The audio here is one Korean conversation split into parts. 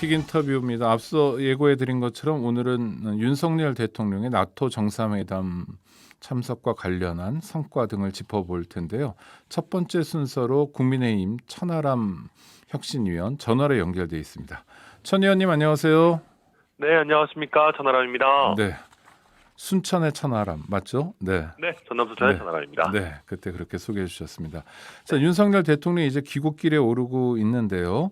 픽인터뷰입니다. 앞서 예고해드린 것처럼 오늘은 윤석열 대통령의 나토 정상회담 참석과 관련한 성과 등을 짚어볼 텐데요. 첫 번째 순서로 국민의힘 천하람 혁신위원 전화로 연결돼 있습니다. 천 의원님 안녕하세요. 네, 안녕하십니까. 천하람입니다. 네, 순천의 천하람 맞죠? 네. 네, 전남 순천의 네. 천하람입니다. 네, 그때 그렇게 소개해 주셨습니다. 자, 윤석열 대통령이 이제 귀국길에 오르고 있는데요.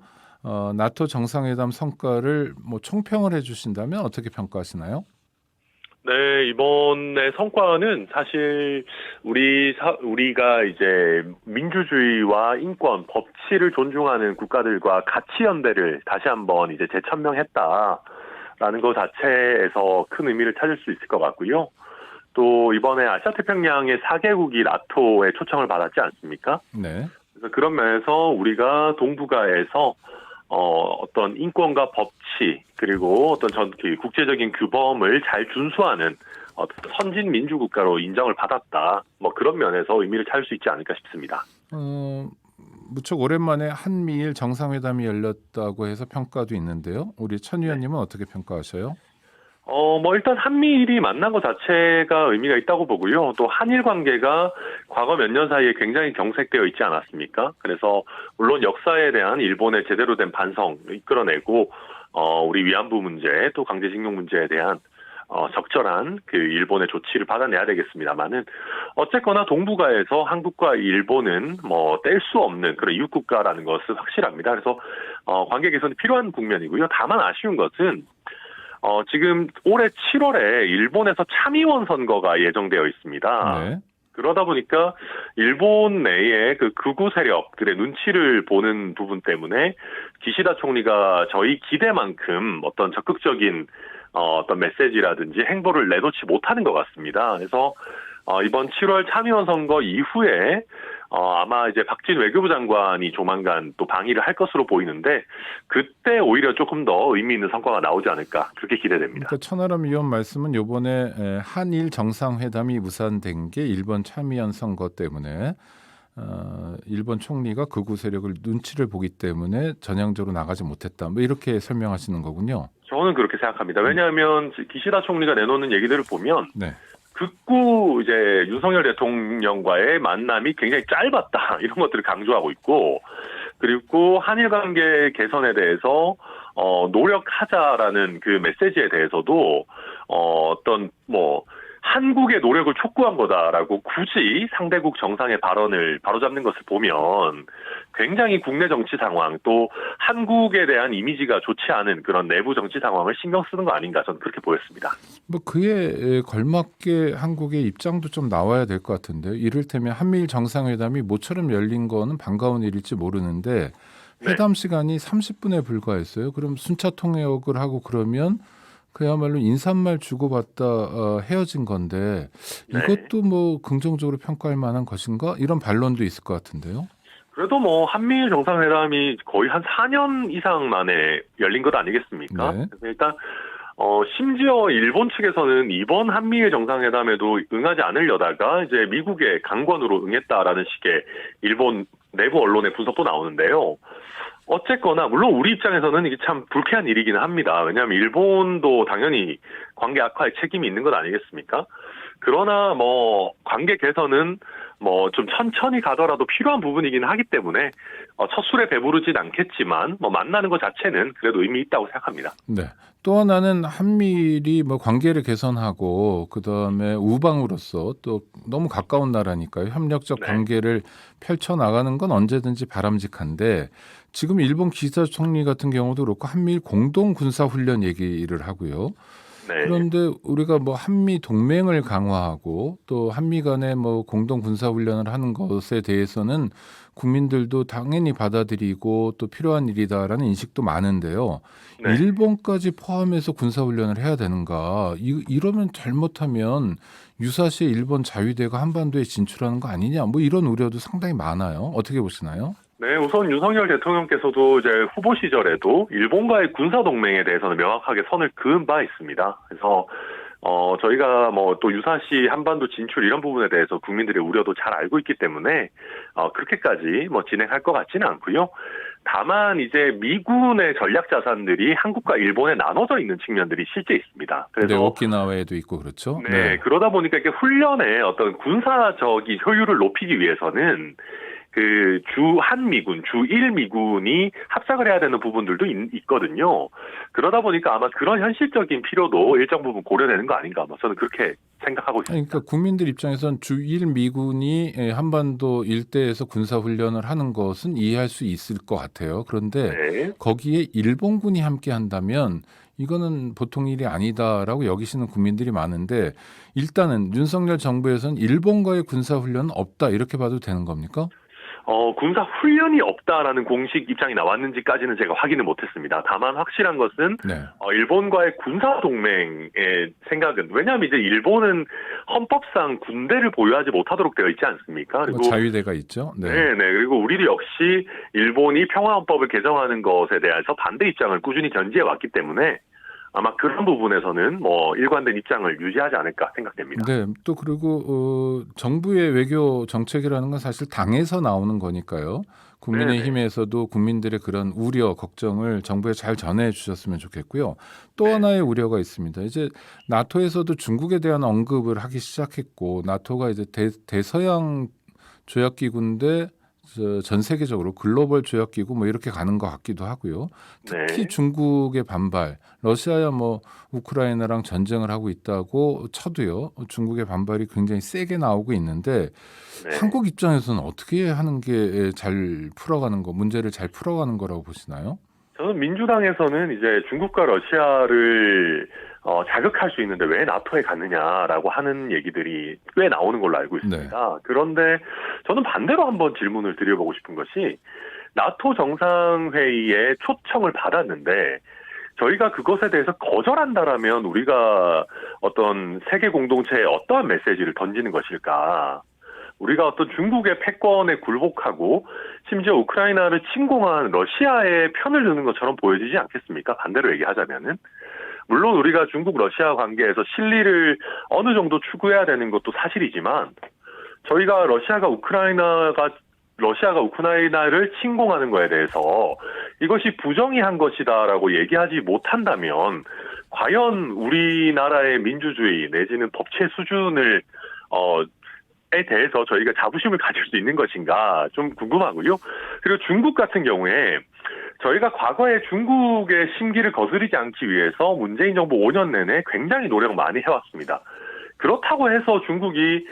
나토 정상회담 성과를 총평을 해주신다면 어떻게 평가하시나요? 네, 이번의 성과는 사실 우리가 이제 민주주의와 인권, 법치를 존중하는 국가들과 가치 연대를 다시 한번 이제 재천명했다라는 것 자체에서 큰 의미를 찾을 수 있을 것 같고요. 또 이번에 아시아태평양의 4개국이 나토에 초청을 받았지 않습니까? 네. 그래서 그런 면에서 우리가 동북아에서 어떤 인권과 법치 그리고 어떤 국제적인 규범을 잘 준수하는 선진 민주 국가로 인정을 받았다. 그런 면에서 의미를 찾을 수 있지 않을까 싶습니다. 무척 오랜만에 한미일 정상회담이 열렸다고 해서 평가도 있는데요. 우리 천 의원님은 어떻게 평가하셔요? 일단 한미일이 만난 것 자체가 의미가 있다고 보고요. 또 한일 관계가 과거 몇 년 사이에 굉장히 경색되어 있지 않았습니까? 그래서 물론 역사에 대한 일본의 제대로 된 반성을 이끌어내고 우리 위안부 문제 또 강제징용 문제에 대한 적절한 그 일본의 조치를 받아내야 되겠습니다만은 어쨌거나 동북아에서 한국과 일본은 뗄 수 없는 그런 이웃 국가라는 것은 확실합니다. 그래서 관계 개선이 필요한 국면이고요. 다만 아쉬운 것은 지금 올해 7월에 일본에서 참의원 선거가 예정되어 있습니다. 네. 그러다 보니까 일본 내의 그 극우 세력들의 눈치를 보는 부분 때문에 기시다 총리가 저희 기대만큼 어떤 적극적인 어떤 메시지라든지 행보를 내놓지 못하는 것 같습니다. 그래서 이번 7월 참의원 선거 이후에 아마 이제 박진 외교부 장관이 조만간 또 방일을 할 것으로 보이는데 그때 오히려 조금 더 의미 있는 성과가 나오지 않을까 그렇게 기대됩니다. 그러니까 천하람 의원 말씀은 이번에 한일 정상회담이 무산된 게 일본 참의원 선거 때문에 일본 총리가 극우 세력을 눈치를 보기 때문에 전향적으로 나가지 못했다. 이렇게 설명하시는 거군요. 저는 그렇게 생각합니다. 왜냐하면 기시다 총리가 내놓는 얘기들을 보면 네. 극구 이제 윤석열 대통령과의 만남이 굉장히 짧았다 이런 것들을 강조하고 있고 그리고 한일 관계 개선에 대해서 노력하자라는 그 메시지에 대해서도 어떤 한국의 노력을 촉구한 거다라고 굳이 상대국 정상의 발언을 바로잡는 것을 보면 굉장히 국내 정치 상황 또 한국에 대한 이미지가 좋지 않은 그런 내부 정치 상황을 신경 쓰는 거 아닌가 저는 그렇게 보였습니다. 그에 걸맞게 한국의 입장도 좀 나와야 될 것 같은데요. 이를테면 한미일 정상회담이 모처럼 열린 거는 반가운 일일지 모르는데 회담 시간이 30분에 불과했어요. 그럼 순차 통역을 하고 그러면 그야말로 인사말 주고받다 헤어진 건데 이것도 긍정적으로 평가할 만한 것인가? 이런 반론도 있을 것 같은데요. 그래도 한미일 정상회담이 거의 한 4년 이상 만에 열린 것 아니겠습니까? 네. 그래서 일단 심지어 일본 측에서는 이번 한미일 정상회담에도 응하지 않으려다가 이제 미국의 강권으로 응했다라는 식의 일본 내부 언론의 분석도 나오는데요. 어쨌거나 물론 우리 입장에서는 이게 참 불쾌한 일이기는 합니다. 왜냐하면 일본도 당연히 관계 악화에 책임이 있는 것 아니겠습니까? 그러나 관계 개선은 좀 천천히 가더라도 필요한 부분이긴 하기 때문에 첫 술에 배부르진 않겠지만 만나는 것 자체는 그래도 의미 있다고 생각합니다. 네. 또 하나는 한미일이 관계를 개선하고 그다음에 우방으로서 또 너무 가까운 나라니까요. 협력적 관계를 펼쳐 나가는 건 언제든지 바람직한데 지금 일본 기시다 총리 같은 경우도 그렇고 한미일 공동 군사 훈련 얘기를 하고요. 네. 그런데 우리가 한미 동맹을 강화하고 또 한미 간에 공동 군사 훈련을 하는 것에 대해서는 국민들도 당연히 받아들이고 또 필요한 일이다라는 인식도 많은데요. 네. 일본까지 포함해서 군사 훈련을 해야 되는가? 이러면 잘못하면 유사시에 일본 자위대가 한반도에 진출하는 거 아니냐? 이런 우려도 상당히 많아요. 어떻게 보시나요? 네, 우선 윤석열 대통령께서도 이제 후보 시절에도 일본과의 군사 동맹에 대해서는 명확하게 선을 그은 바 있습니다. 그래서 저희가 또 유사시 한반도 진출 이런 부분에 대해서 국민들의 우려도 잘 알고 있기 때문에 그렇게까지 진행할 것 같지는 않고요. 다만 이제 미군의 전략 자산들이 한국과 일본에 나눠져 있는 측면들이 실제 있습니다. 네, 그래서 오키나와에도 있고 그렇죠. 네, 그러다 보니까 이게 훈련의 어떤 군사적인 효율을 높이기 위해서는 그 주한미군, 주일미군이 합작을 해야 되는 부분들도 있거든요. 그러다 보니까 아마 그런 현실적인 필요도 일정 부분 고려되는 거 아닌가, 뭐 저는 그렇게 생각하고 있습니다. 그러니까 국민들 입장에선 주일 미군이 한반도 일대에서 군사 훈련을 하는 것은 이해할 수 있을 것 같아요. 그런데 네. 거기에 일본군이 함께 한다면 이거는 보통 일이 아니다라고 여기시는 국민들이 많은데 일단은 윤석열 정부에서는 일본과의 군사 훈련은 없다 이렇게 봐도 되는 겁니까? 군사 훈련이 없다라는 공식 입장이 나왔는지까지는 제가 확인을 못했습니다. 다만 확실한 것은 네. 일본과의 군사 동맹의 생각은, 왜냐하면 이제 일본은 헌법상 군대를 보유하지 못하도록 되어 있지 않습니까? 그리고 자위대가 있죠. 네. 네. 그리고 우리도 역시 일본이 평화헌법을 개정하는 것에 대해서 반대 입장을 꾸준히 견지해 왔기 때문에 아마 그런 부분에서는 뭐 일관된 입장을 유지하지 않을까 생각됩니다. 네. 또 그리고 정부의 외교 정책이라는 건 사실 당에서 나오는 거니까요. 국민의힘에서도 국민들의 그런 우려, 걱정을 정부에 잘 전해 주셨으면 좋겠고요. 또 하나의 우려가 있습니다. 이제 나토에서도 중국에 대한 언급을 하기 시작했고 나토가 이제 대서양 조약기구인데 전 세계적으로 글로벌 조약기구 뭐 이렇게 가는 것 같기도 하고요. 특히 네. 중국의 반발, 러시아야 뭐 우크라이나랑 전쟁을 하고 있다고 쳐도요. 중국의 반발이 굉장히 세게 나오고 있는데 네. 한국 입장에서는 어떻게 하는 게 잘 풀어가는 거, 문제를 잘 풀어가는 거라고 보시나요? 저는 민주당에서는 이제 중국과 러시아를 자극할 수 있는데 왜 나토에 갔느냐라고 하는 얘기들이 꽤 나오는 걸로 알고 있습니다. 그런데 저는 반대로 한번 질문을 드려보고 싶은 것이, 나토 정상회의에 초청을 받았는데 저희가 그것에 대해서 거절한다라면 우리가 어떤 세계 공동체에 어떠한 메시지를 던지는 것일까? 우리가 어떤 중국의 패권에 굴복하고 심지어 우크라이나를 침공한 러시아의 편을 드는 것처럼 보여지지 않겠습니까? 반대로 얘기하자면은. 물론 우리가 중국 러시아 관계에서 실리를 어느 정도 추구해야 되는 것도 사실이지만, 저희가 러시아가 우크라이나를 침공하는 거에 대해서 이것이 부정의한 것이다라고 얘기하지 못한다면 과연 우리나라의 민주주의 내지는 법치 수준을 에 대해서 저희가 자부심을 가질 수 있는 것인가 좀 궁금하고요. 그리고 중국 같은 경우에 저희가 과거에 중국의 심기를 거스르지 않기 위해서 문재인 정부 5년 내내 굉장히 노력을 많이 해왔습니다. 그렇다고 해서 중국이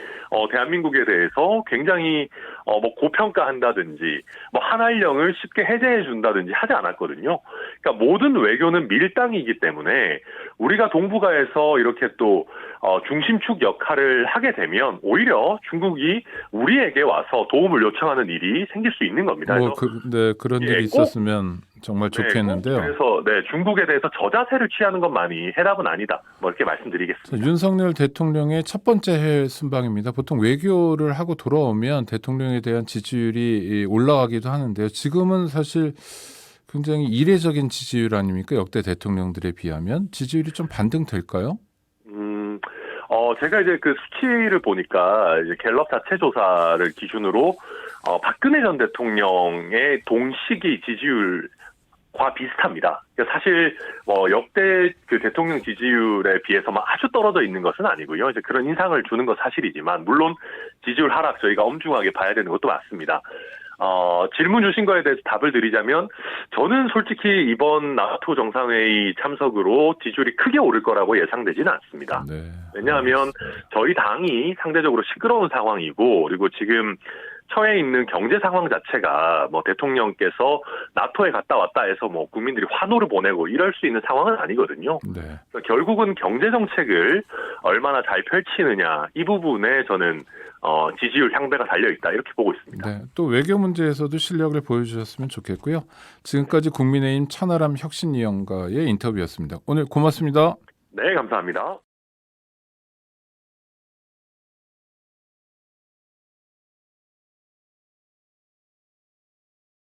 대한민국에 대해서 굉장히 뭐 고평가한다든지 뭐 한알령을 쉽게 해제해 준다든지 하지 않았거든요. 그러니까 모든 외교는 밀당이기 때문에 우리가 동북아에서 이렇게 또 중심축 역할을 하게 되면 오히려 중국이 우리에게 와서 도움을 요청하는 일이 생길 수 있는 겁니다. 그런 일이 있었으면 정말 좋겠는데요. 그래서 중국에 대해서 저자세를 취하는 것만이 해답은 아니다. 뭐 이렇게 말씀드리겠습니다. 윤석열 대통령의 첫 번째 해외 순방입니다. 보통 외교를 하고 돌아오면 대통령에 대한 지지율이 올라가기도 하는데요. 지금은 사실 굉장히 이례적인 지지율 아닙니까? 역대 대통령들에 비하면 지지율이 좀 반등될까요? 제가 이제 그 수치를 보니까 이제 갤럽 자체 조사를 기준으로 박근혜 전 대통령의 동시기 지지율과 비슷합니다. 그러니까 사실 역대 그 대통령 지지율에 비해서 아주 떨어져 있는 것은 아니고요. 이제 그런 인상을 주는 건 사실이지만 물론 지지율 하락 저희가 엄중하게 봐야 되는 것도 맞습니다. 질문 주신 거에 대해서 답을 드리자면 저는 솔직히 이번 나토 정상회의 참석으로 지지율이 크게 오를 거라고 예상되지는 않습니다. 왜냐하면 저희 당이 상대적으로 시끄러운 상황이고 그리고 지금 처해 있는 경제 상황 자체가 뭐 대통령께서 나토에 갔다 왔다 해서 뭐 국민들이 환호를 보내고 이럴 수 있는 상황은 아니거든요. 그러니까 결국은 경제 정책을 얼마나 잘 펼치느냐 이 부분에 저는 지지율 향배가 달려 있다 이렇게 보고 있습니다. 또 외교 문제에서도 실력을 보여주셨으면 좋겠고요. 지금까지 국민의힘 천하람 혁신위원과의 인터뷰였습니다. 오늘 고맙습니다. 네, 감사합니다.